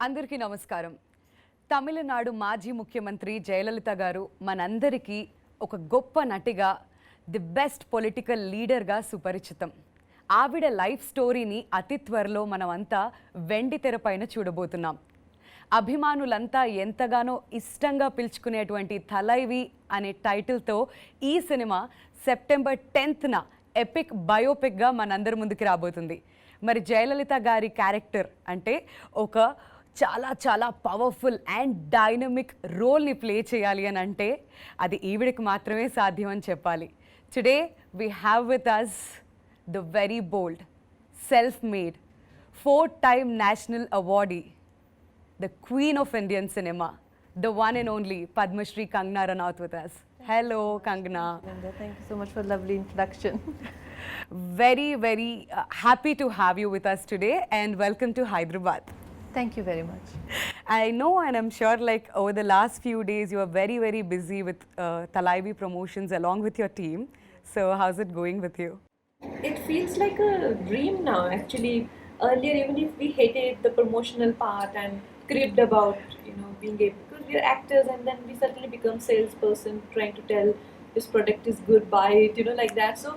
అందరికీ నమస్కారం. తమిళనాడు మాజీ ముఖ్యమంత్రి జయలలిత గారు మనందరికీ ఒక గొప్ప నటిగా, ది బెస్ట్ పొలిటికల్ లీడర్గా సుపరిచితం. ఆవిడ లైఫ్ స్టోరీని అతి త్వరలో మనమంతా వెండి తెరపైన చూడబోతున్నాం. అభిమానులంతా ఎంతగానో ఇష్టంగా పిలుచుకునేటువంటి థలైవి అనే టైటిల్తో ఈ సినిమా సెప్టెంబర్ 10న ఎపిక్ బయోపిక్గా మనందరి ముందుకు రాబోతుంది. మరి జయలలిత గారి క్యారెక్టర్ అంటే ఒక చాలా చాలా పవర్ఫుల్ అండ్ డైనమిక్ రోల్ని ప్లే చేయాలి అని అంటే అది ఈవిడికి మాత్రమే సాధ్యం అని చెప్పాలి. Today we have with us the very bold, self made, 4-time national awardee, the queen of Indian cinema, the one and only Padma Shri Kangana Ranaut with us. Hello, Kangana. Thank you so much for the lovely introduction. Very happy to have you with us today and welcome to Hyderabad. Thank you very much. I know and I'm sure like over the last few days you are very busy with Thalaivi promotions along with your team. So how's it going with you? It feels like a dream now actually. Earlier, even if we hated the promotional part and cribbed about being able, because we're actors and then we suddenly become salesperson trying to tell this product is good, buy it, like that. So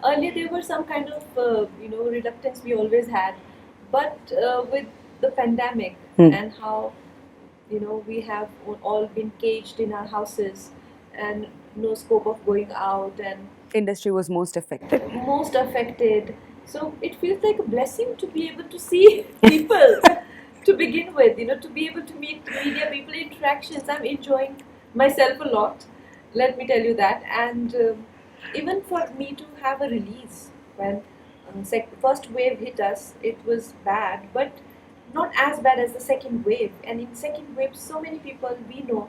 earlier there were some kind of reluctance we always had, but with the pandemic and how we have all been caged in our houses and no scope of going out, and Industry was most affected. So it feels like a blessing to be able to see people to begin with, to be able to meet media people, interactions. I'm enjoying myself a lot, let me tell you that. And even for me to have a release when first wave hit us, it was bad, but not as bad as the second wave. And in second wave, so many people we know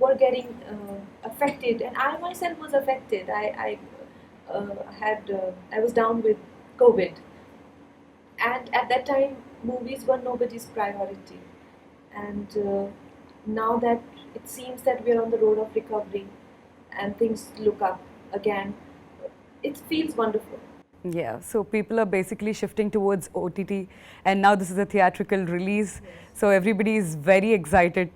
were getting affected, and I myself was affected. I was down with COVID, and at that time movies were nobody's priority, and now that it seems that we are on the road of recovery and things look up again, it feels wonderful. Yeah, so people are basically shifting towards OTT and now this is a theatrical release. Yes. So everybody is very excited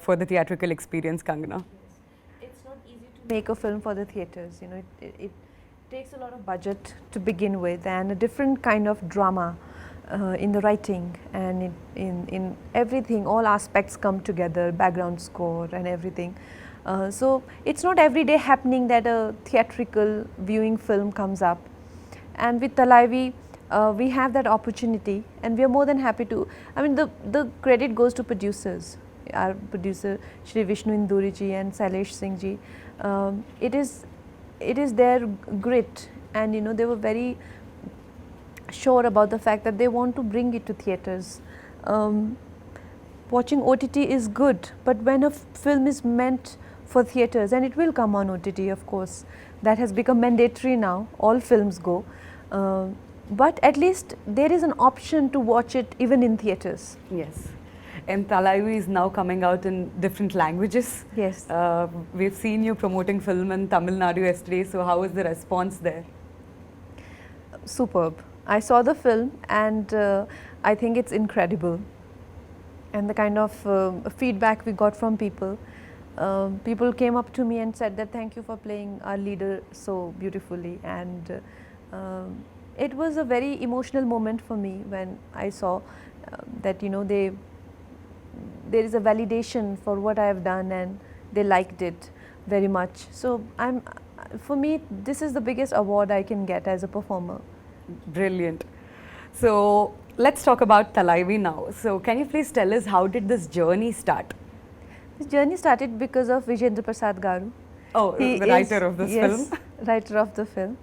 for the theatrical experience, Kangana. Yes. It's not easy to make a film for the theatres. It takes a lot of budget to begin with and a different kind of drama in the writing and in everything. All aspects come together, background score and everything. So it's not every day happening that a theatrical viewing film comes up. And with Thalaivi, we have that opportunity and we are more than happy to. I mean, the credit goes to producers. Our producer Shri Vishnu Induri ji and Sailesh Singh ji. It is their grit, and they were very sure about the fact that they want to bring it to theatres. Watching OTT is good, but when a film is meant for theatres, and it will come on OTT, of course, that has become mandatory now, all films go, but at least there is an option to watch it even in theatres. Yes, and Thalaivi is now coming out in different languages. Yes. We've seen you promoting film in Tamil Nadu yesterday, so how was the response there? Superb. I saw the film and I think it's incredible, and the kind of feedback we got from people. People came up to me and said that thank you for playing our leader so beautifully, and it was a very emotional moment for me when I saw that there is a validation for what I have done and they liked it very much. So for me this is the biggest award I can get as a performer. Brilliant. So let's talk about Thalaivi now. So can you please tell us how did this journey start? This journey started because of Vijayendra Prasad Garu. Oh, the writer of this film. Yes, writer of the film.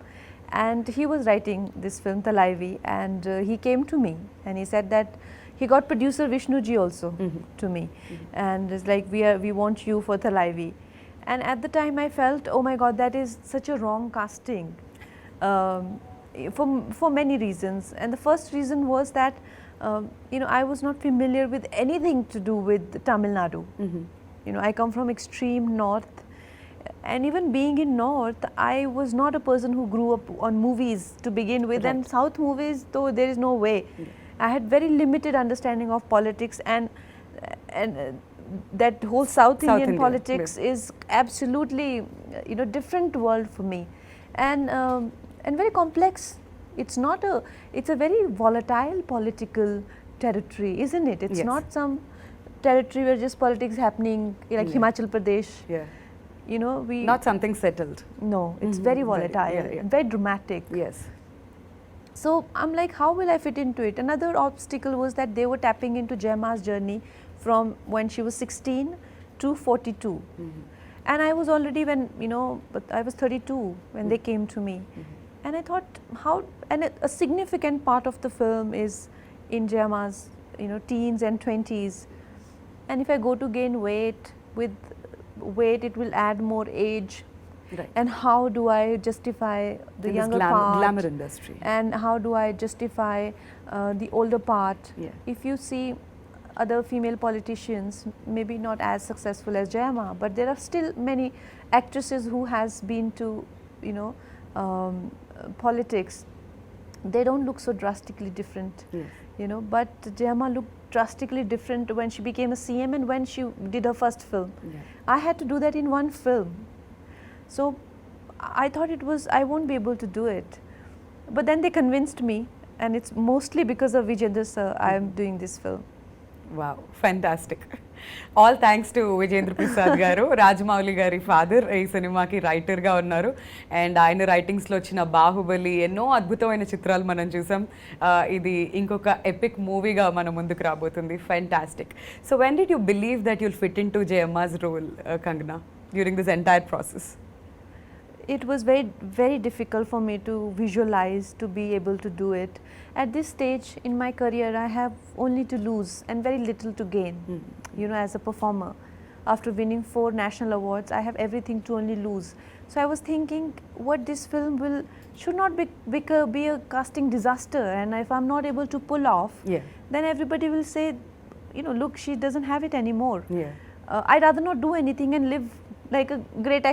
And he was writing this film Thalaivi, and he came to me and he said that he got producer Vishnu ji also to me, and it's like we want you for Thalaivi. And at the time I felt, oh my God, that is such a wrong casting for many reasons. And the first reason was that I was not familiar with anything to do with Tamil Nadu. I come from extreme north, and even being in north, I was not a person who grew up on movies to begin with. Right. And south movies, though, there is no way. I had very limited understanding of politics, and and that whole South South Indian India, politics is absolutely, different world for me, and very complex. It's not a, it's a very volatile political territory, isn't it? It's Yes. not some territory where just politics happening, like Yeah. Himachal Pradesh. Yeah. We Not something settled. no, it's Mhm. very Very, volatile, yeah, yeah. very dramatic. Yes. So I'm like, how will I fit into it? Another obstacle was that they were tapping into Gemma's journey from when she was 16 to 42. And I was already but I was 32 when they came to me. And I thought, a significant part of the film is in Gemma's, teens and 20s. And if I go to gain weight, with weight it will add more age. Right. And how do I justify the In this younger part? glamour industry. And how do I justify the older part? Yeah. If you see other female politicians, maybe not as successful as Jayama, but there are still many actresses who has been to, politics. They don't look so drastically different, Yes. But Jayama looked drastically different when she became a CM and when she did her first film. Yeah. I had to do that in one film. So I thought I won't be able to do it. But then they convinced me, and it's mostly because of Vijayendra sir I am doing this film. Wow, fantastic. All thanks to Vijayendra Prasad garu, Rajamouli gari father, ee సినిమాకి writer గా ఉన్నారు. And ఆయన writings లో వచ్చిన బాహుబలి ఎన్నో అద్భుతమైన చిత్రాలు మనం చూసాం. ఇది ఇంకొక ఎపిక్ మూవీగా మన ముందుకు రాబోతుంది. Fantastic. So when did you believe that you'll fit into Jayamma's role, Kangana, during this entire process? It was very, very difficult for me to visualize, to be able to do it. At this stage in my career, I have only to lose and very little to gain, as a performer. After winning 4 national awards, I have everything to only lose. So I was thinking, what this film should not be a casting disaster, and if I'm not able to pull off, Yeah. then everybody will say, look, she doesn't have it anymore. Yeah. I'd rather not do anything and live like a great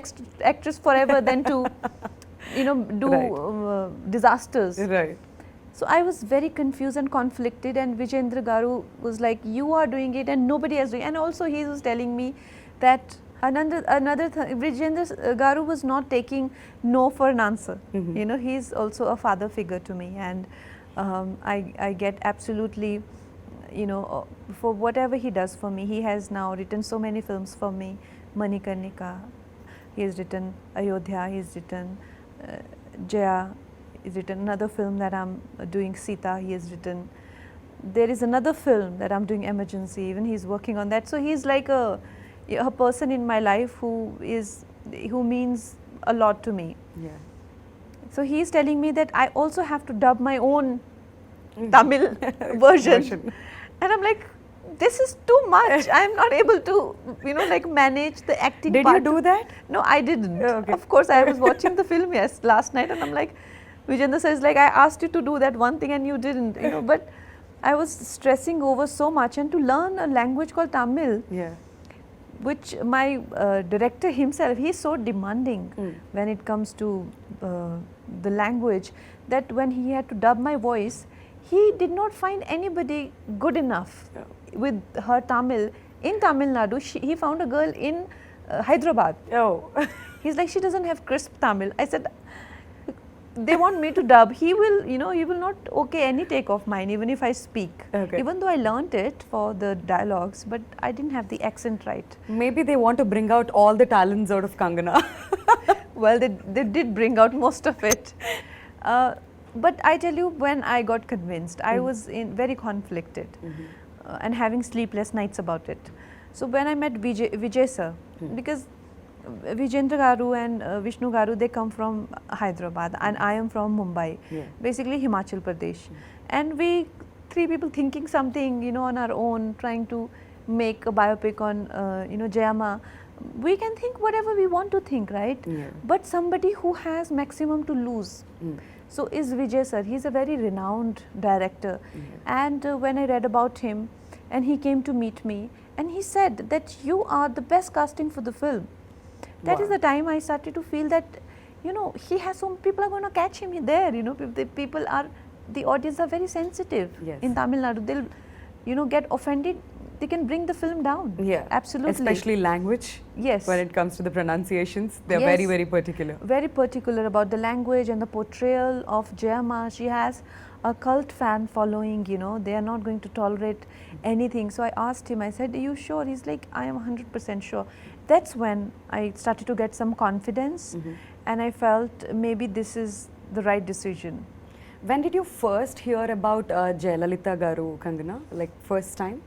actress forever than to, do Right. disasters. Right. So I was very confused and conflicted, and Vijayendra garu was like, you are doing it and nobody else doing it. And also he was telling me that Vijayendra garu was not taking no for an answer. He's also a father figure to me, and I get absolutely, for whatever he does for me. He has now written so many films for me. Manikarnika, he has written Ayodhya, he has written Jaya, he's written another film that I'm doing, Sita, he has written. There is another film that I'm doing, Emergency, even he's working on that. So he's like a person in my life who means a lot to me. Yeah. So he's telling me that I also have to dub my own Tamil version. And I'm like, this is too much. I'm not able to, manage the acting Did part. you do that? No, I didn't. Okay. Of course, I was watching the film last night, and I'm like, Vijayendra says, like, I asked you to do that one thing and you didn't, but I was stressing over so much, and to learn a language called Tamil, Yeah. which my director himself, he's so demanding when it comes to the language, that when he had to dub my voice, he did not find anybody good enough with her Tamil. In Tamil Nadu, he found a girl in Hyderabad. Oh. He's like, she doesn't have crisp Tamil. I said, they want me to dub. He will, he will not okay any take of mine, even if I speak. Okay. Even though I learnt it for the dialogues, but I didn't have the accent right. Maybe they want to bring out all the talents out of Kangana. Well, they did bring out most of it. But I tell you, when I got convinced, I was very conflicted and having sleepless nights about it. So when I met Vijay sir, because Vijayendra garu and Vishnu garu, they come from Hyderabad and I am from Mumbai, basically Himachal Pradesh. And we 3 people thinking something, on our own, trying to make a biopic on, Jayamma. We can think whatever we want to think, right? Yeah. But somebody who has maximum to lose. So is Vijay sir. He's a very renowned director. And when I read about him, and he came to meet me, and he said that you are the best casting for the film. That is Wow. the time I started to feel that, he has some people are going to catch him there. The audience are very sensitive Yes. in Tamil Nadu. They'll, get offended they can bring the film down. Yeah, Absolutely. Especially language. Yes. When it comes to the pronunciations, they're Yes. very, very particular. Very particular about the language and the portrayal of Jayama. She has a cult fan following, you know, they are not going to tolerate anything. So I asked him, I said, are you sure? He's like, I am 100% sure. That's when I started to get some confidence, and I felt maybe this is the right decision. When did you first hear about Jayalalitha Garu, Kangana? Like first time?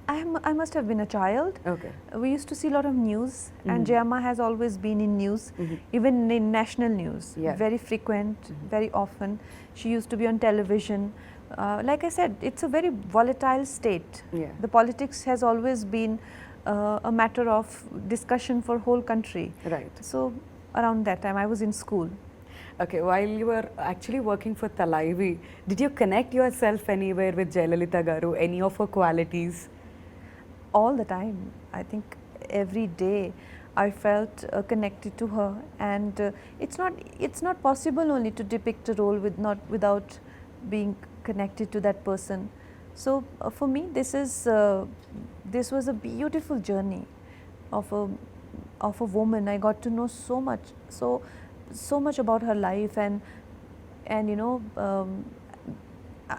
I must have been a child. Okay. We used to see a lot of news, and Jayama has always been in news, even in national news, Yeah. very frequent, very often. She used to be on television. Like I said, it's a very volatile state. Yeah. The politics has always been a matter of discussion for whole country. Right. So around that time, I was in school. Okay, while you were actually working for Thalaivi, did you connect yourself anywhere with Jayalalitha Garu, any of her qualities? All the time. I think every day I felt connected to her, and it's not possible only to depict a role without being connected to that person. So for me, this was a beautiful journey of a woman. I got to know so much about her life, and you know,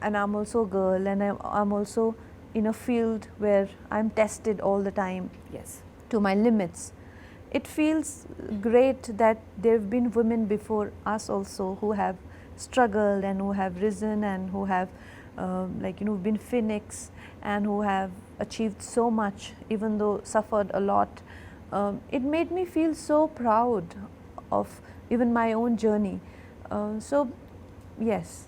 and I'm also a girl, and I'm also in a field where I'm tested all the time Yes. to my limits. It feels great that there have been women before us also who have struggled and who have risen and who have like, you know, been phoenix and who have achieved so much, even though suffered a lot. It made me feel so proud of even my own journey. So yes.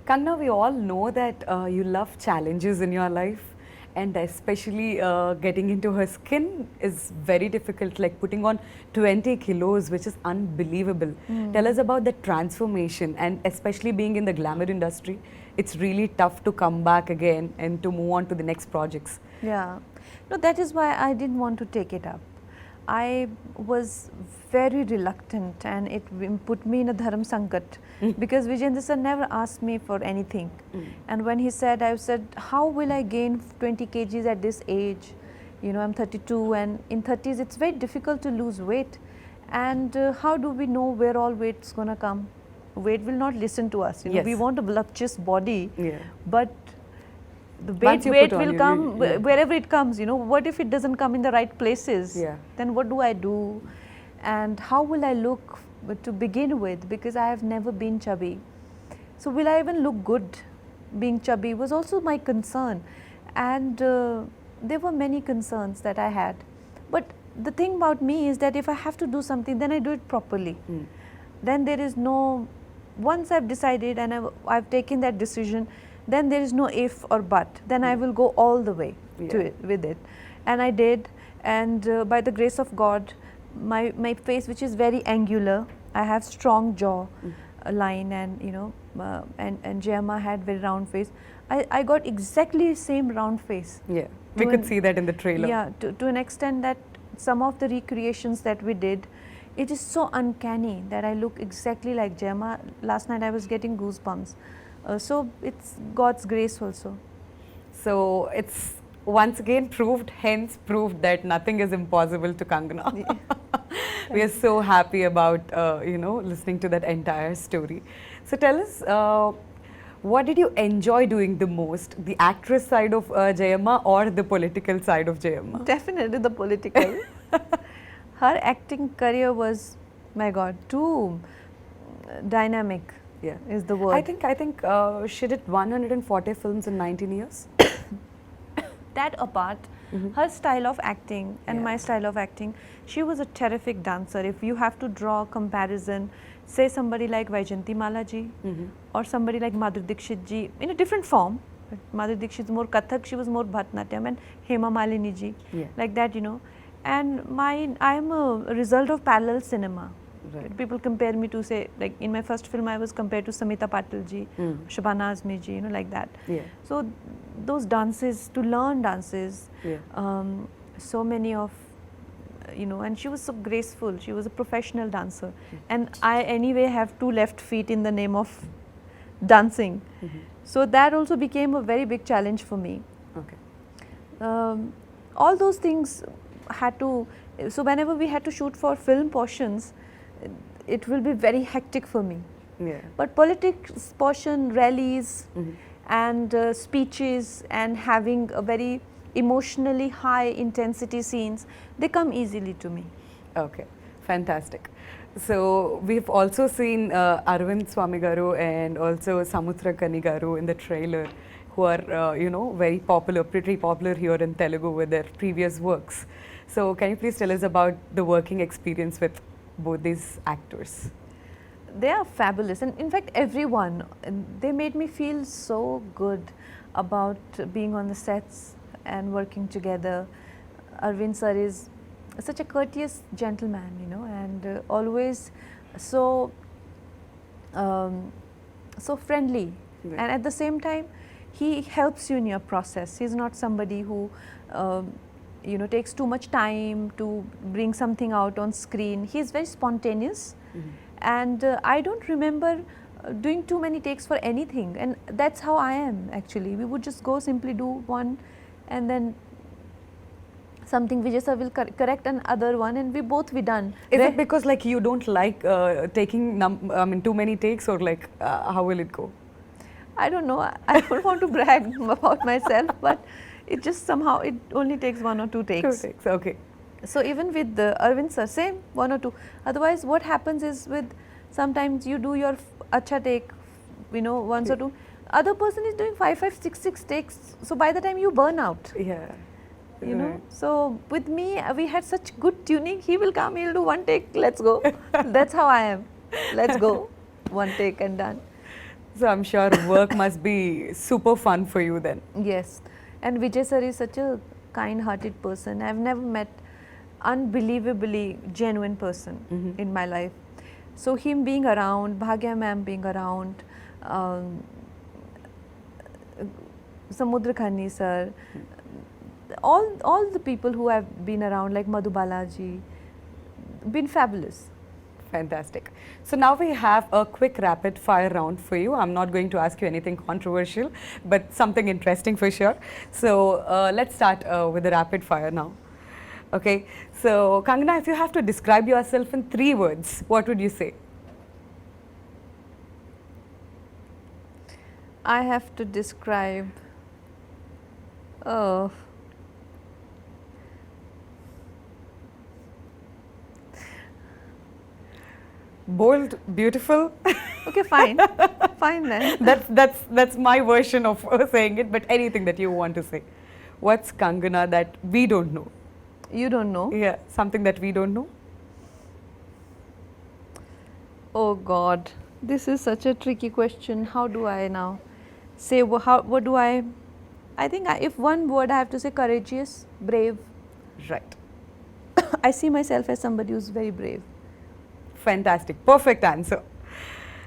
Kangana, we all know that you love challenges in your life, and especially getting into her skin is very difficult, like putting on 20 kilos, which is unbelievable. Tell us about the transformation, and especially being in the glamour industry, it's really tough to come back again and to move on to the next projects. Yeah. No, that is why I didn't want to take it up. I was very reluctant, and it put me in a dharam sankat because Vijayendra sir never asked me for anything. And when he said, I said, how will I gain 20 kgs at this age? You know, I'm 32, and in 30s it's very difficult to lose weight. And how do we know where all weight's going to come? Weight will not listen to us. You know, Yes. we want a voluptuous body, Yeah. but the Once you weight put on, will you come really- yeah. wherever it comes. You know, what if it doesn't come in the right places? Yeah. Then what do I do? And how will I look to begin with? Because I have never been chubby. So will I even look good being chubby was also my concern. And there were many concerns that I had. But the thing about me is that if I have to do something, then I do it properly. Then there is no, once I've decided and I've taken that decision, then there is no if or but. Then I will go all the way to Yeah. it, with it. And I did. And by the grace of God, my face, which is very angular, I have strong jaw line, and you know, and Jayama had very round face. I got exactly same round face. Yeah, we To could an- see that in the trailer. Yeah, to an extent that some of the recreations that we did, it is so uncanny that I look exactly like Jayama. Last night I was getting goosebumps. So it's God's grace also. So it's once again hence proved that nothing is impossible to Kangana. We are so happy about you know, listening to that entire story. So tell us, what did you enjoy doing the most, the actress side of Jayama or the political side of Jayama? Definitely the political. Her acting career was, my God, too dynamic. Yeah, is the word. I think she did 140 films in 19 years. That apart, her style of acting and Yeah. my style of acting, she was a terrific dancer. If you have to draw a comparison, say somebody like Vaijayanti Mala ji or somebody like Madhuri Dixit ji in a different form. Madhuri Dixit is more Kathak, she was more Bharatanatyam, and Hema Malini ji, Yeah. like that, you know. And I am a result of parallel cinema. Right. People compare me to, say, like in my first film I was compared to Samita Patil ji, Shabana Azmi ji, you know, like that. Yeah. So those dances, to learn dances, Yeah. so many of, you know, and she was so graceful. She was a professional dancer. And I anyway have 2 left feet in the name of dancing. So that also became a very big challenge for me. Okay. All those things had to, so whenever we had to shoot for film portions, it will be very hectic for me. Yeah. But politics portion, rallies, Mhm. and speeches, and having a very emotionally high intensity scenes, they come easily to me. Okay, fantastic. So we've also seen Arvind Swami Garu and also Samutrakani Garu in the trailer, who are very popular, pretty popular here in Telugu with their previous works. So can you please tell us about the working experience with both these actors? They are fabulous, and in fact everyone, and they made me feel so good about being on the sets and working together. Arvind sir is such a courteous gentleman, and always so so friendly. Right. And at the same time, he helps you in your process. He's not somebody who takes too much time to bring something out on screen. He's very spontaneous. Mhm. And I don't remember doing too many takes for anything, and that's how I am actually. We would just go simply do one, and then something Vijay sir will correct another one, and we both be done. Is it because like you don't like taking too many takes, or like how will it go? I don't know. I don't want to brag about myself, but it just somehow it only takes 1 or 2 takes. 2 takes, okay. So even with the Arvind sir, same 1 or 2. Otherwise, what happens is with sometimes you do your acha take, once or two. Other person is doing 5, 6 takes. So by the time you burn out, Yeah. Right. So with me, we had such good tuning. He will come, he'll do 1 take. Let's go. That's how I am. Let's go. 1 take and done. So I'm sure work must be super fun for you then. Yes. And Vijay sir is such a kind-hearted person. I've never met unbelievably genuine person Mhm. in my life. So him being around, Bhagya ma'am being around, Samudra Khani sir, all the people who have been around, like Madhu Balaji, been fabulous. Fantastic. So now we have a quick rapid fire round for you. I'm not going to ask you anything controversial, but something interesting for sure. So let's start with the rapid fire now. Okay. So Kangana, if you have to describe yourself in 3 words, what would you say? I have to describe. Oh. Bold, beautiful. Okay, fine. Fine then. That's my version of saying it, but anything that you want to say. What's Kangana that we don't know? You don't know? Yeah, something that we don't know. Oh God, this is such a tricky question. How do I now say, what do I think if one word I have to say, courageous, brave. Right. I see myself as somebody who's very brave. Fantastic. Perfect answer.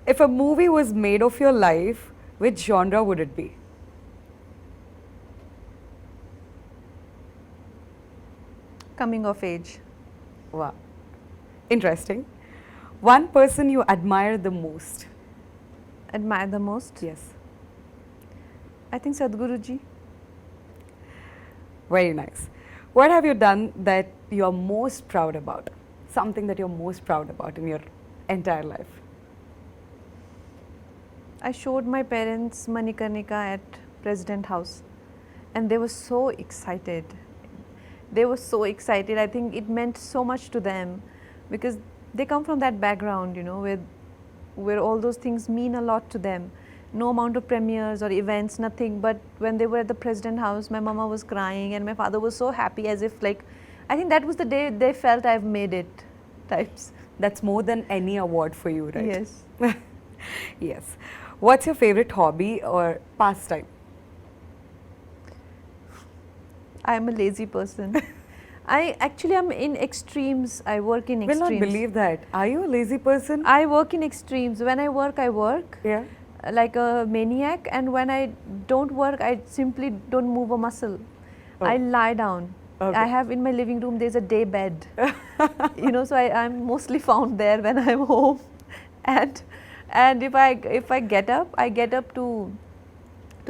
If a movie was made of your life, which genre would it be? Coming of age. Wow. Interesting. One person you admire the most? Admire the most? Yes. I think Sadhguruji. Very nice. What have you done that you're most proud about? Something that you're most proud about in your entire life? I showed my parents Manikarnika at President House, and they were so excited. They were so excited. I think it meant so much to them because they come from that background, where all those things mean a lot to them. No amount of premieres or events, nothing. But when they were at the President House, my mama was crying and my father was so happy, as if like, I think that was the day they felt I've made it, types. That's more than any award for you, right? Yes. Yes. What's your favorite hobby or pastime? I'm a lazy person. I actually am in extremes. I work in Will extremes. not believe that. Are you a lazy person? I work in extremes. When I work Yeah. like a maniac, and when I don't work, I simply don't move a muscle. Oh. I lie down. Okay. I have in my living room, there's a day bed. So I'm mostly found there when I'm home. And if I get up, I get up to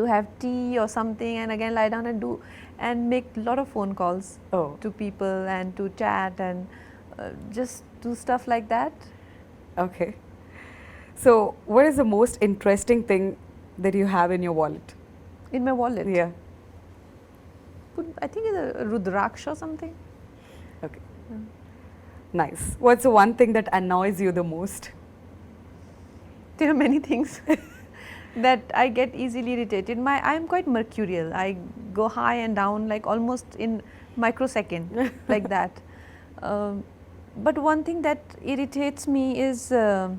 have tea or something, and again lie down and do. and make a lot of phone calls Oh. to people and to chat and just do stuff like that. Okay. So, what is the most interesting thing that you have in your wallet? In my wallet. Yeah. I think it's a Rudraksha or something. Okay. Nice. What's the one thing that annoys you the most? There are many things that I get easily irritated. I'm quite mercurial. I go high and down like almost in microsecond, like that. But one thing that irritates me is I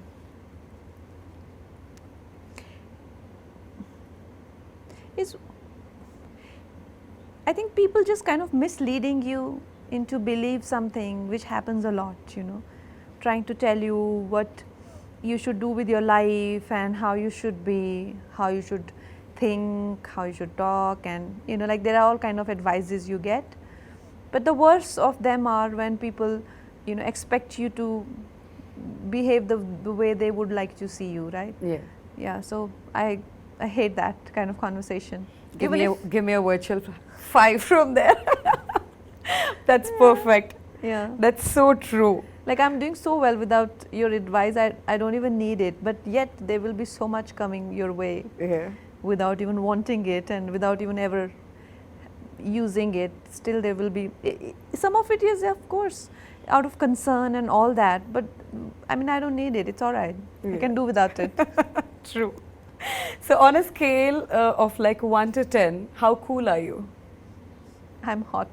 think people just kind of misleading you into believe something, which happens a lot, you know, trying to tell you what you should do with your life and how you should be, how you should think, how you should talk, and you know, like there are all kind of advices you get. But the worst of them are when people, you know, expect you to behave the way they would like to see you, right? Yeah. Yeah, so I hate that kind of conversation. Give Even me a virtual 5 from there. That's perfect. yeah. That's so true. Like I'm doing so well without your advice, I don't even need it, but yet there will be so much coming your way Yeah. without even wanting it and without even ever using it. Still there will be, some of it is of course out of concern and all that, but I mean I don't need it, it's alright. I can do without it. True. So, on a scale of like 1 to 10, how cool are you? I'm hot.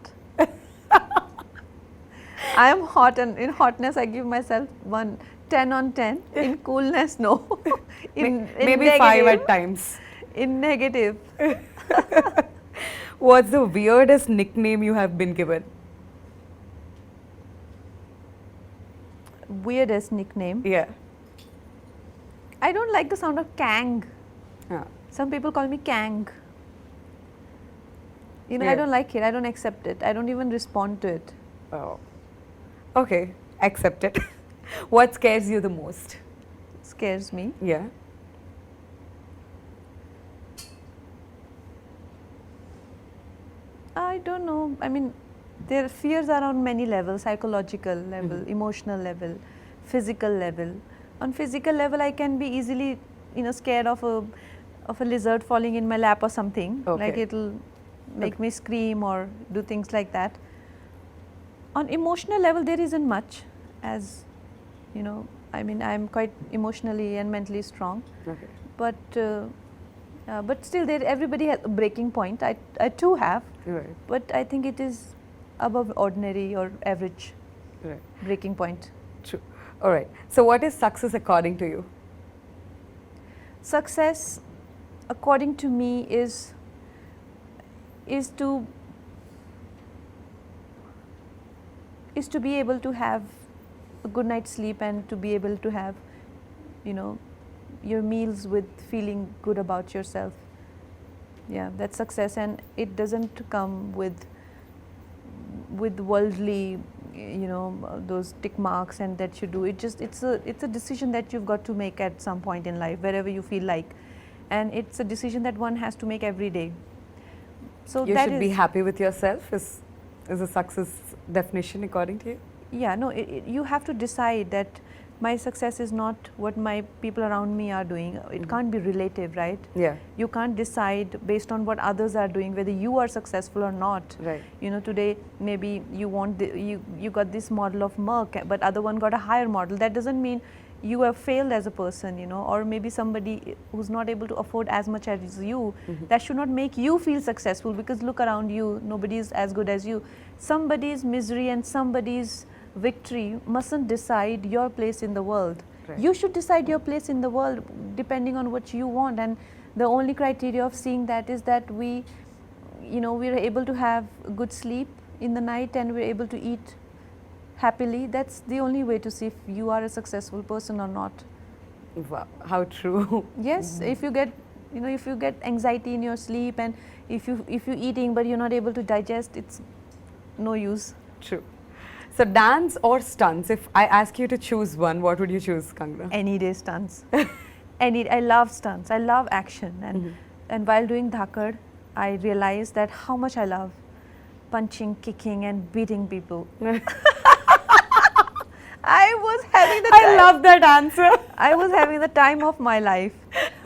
I am hot, and in hotness I give myself 10 on 10. In coolness, no. in Maybe negative, 5 at times. In negative. What's the weirdest nickname you have been given? Weirdest nickname. Yeah. I don't like the sound of Kang. Ah. Some people call me Kang. You know, Yeah. I don't like it. I don't accept it. I don't even respond to it. Oh. Okay. Accept it. What scares you the most? It scares me. Yeah. I don't know. I mean, their fears are on many levels: psychological level, emotional level, physical level. On physical level, I can be easily, you know, scared of a lizard falling in my lap or something. Okay. Like it'll make me scream or do things like that. On emotional level, there isn't much, as you know. I mean, I'm quite emotionally and mentally strong, Okay. but still, everybody has a breaking point. I too have, Right. but I think it is above ordinary or average Right. breaking point. True. All right. So, what is success according to you? Success, according to me, is to be able to have a good night's sleep and to be able to have, you know, your meals with feeling good about yourself. Yeah, that's success, and it doesn't come with worldly, you know, those tick marks and that you do. It's a decision that you've got to make at some point in life, wherever you feel like, and it's a decision that one has to make every day. So You that should be happy with yourself is a success definition according to you? yeah, no, you have to decide that my success is not what my people around me are doing. It can't be relative, right? Yeah. You can't decide based on what others are doing whether you are successful or not. Right. You know, today maybe you want you got this model of Merck, but other one got a higher model. That doesn't mean you have failed as a person, you know, or maybe somebody who's not able to afford as much as you. That should not make you feel successful, because look around you, nobody is as good as you. Somebody's misery and somebody's victory mustn't decide your place in the world. Right. You should decide your place in the world depending on what you want, and the only criteria of seeing that is that we, you know, we're able to have good sleep in the night and we're able to eat happily. That's the only way to see if you are a successful person or not. Wow, how true. Yes, if you get, you know, if you get anxiety in your sleep, and if you're eating but you're not able to digest, it's no use. True. So, dance or stunts? If I ask you to choose one, what would you choose, Kangana? Any day stunts. I love stunts. I love action, and while doing Dhakad, I realized that how much I love punching, kicking, and beating people. I was having the I time. love that answer. I was having the time of my life.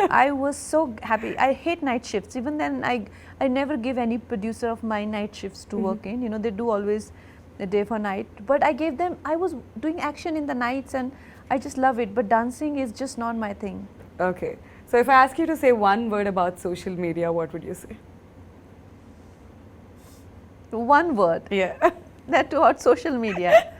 I was so happy. I hate night shifts. Even then, I never give any producer of my night shifts to work in. You know, they do always a day for night. But I gave them, I was doing action in the nights and I just love it. But dancing is just not my thing. Okay. So if I ask you to say one word about social media, what would you say? One word. Yeah. That toward social media.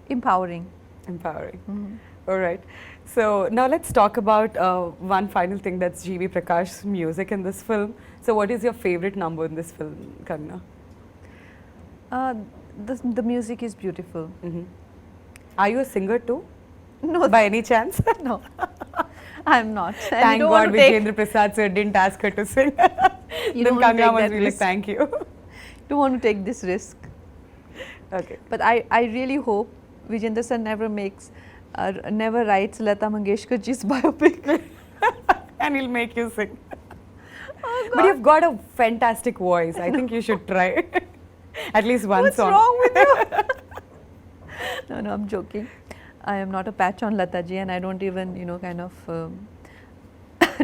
Empowering. Empowering. Mm-hmm. All right. So now let's talk about one final thing, that's G.V. Prakash's music in this film. So what is your favorite number in this film, Kangana? The music is beautiful. Are you a singer too? No, By any chance? no, I'm not. And Thank you don't want God to take- Vijayendra Prasad sir didn't ask her to sing. You Then don't want to Kangana take must that be like, risk. thank you. don't want to take this risk. Okay. But I really hope Vijayendra sir never writes Lata Mangeshkar ji's biopic. And he'll make you sing. Oh, But you've got a fantastic voice. I think you should try at least one What's song. wrong with you? No, I'm joking. I am not a patch on Lata ji, and I don't even, you know, kind of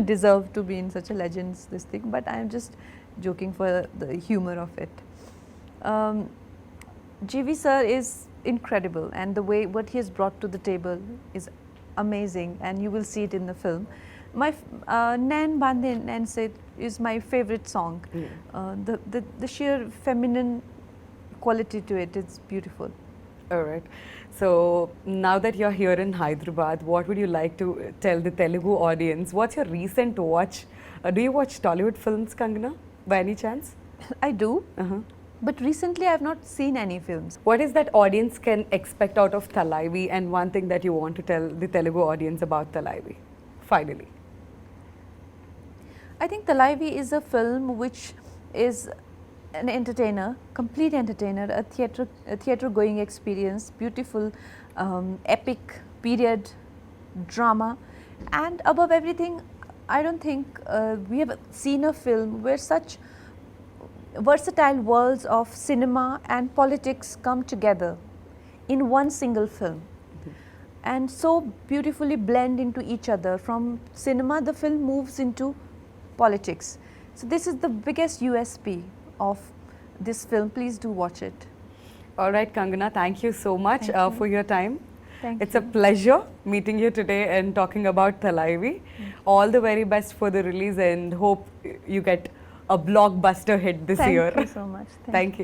deserve to be in such a legend's this thing. But I am just joking for the humor of it. GV sir is incredible, and the way what he has brought to the table is amazing, and you will see it in the film. My Nain Bande Nain Se is my favorite song. The sheer feminine quality to it is beautiful. All right. So now that you're here in Hyderabad, what would you like to tell the Telugu audience? What's your recent watch? Do you watch Tollywood films, Kangana, by any chance? I do, but recently I have not seen any films. What is that audience can expect out of Thalaivi, and one thing that you want to tell the Telugu audience about Thalaivi, finally? I think Thalaivi is a film which is an entertainer, complete entertainer, a theatre going experience, beautiful, epic period drama, and above everything, I don't think we have seen a film where such versatile worlds of cinema and politics come together in one single film and so beautifully blend into each other. From cinema, the film moves into politics. So this is the biggest USP of this film. Please do watch it. All right, Kangana, thank you so much Thank you. for your time. Thank It's you. a pleasure meeting you today and talking about Thalaivi. All the very best for the release, and hope you get a blockbuster hit this year. Thank you so much. Thank you.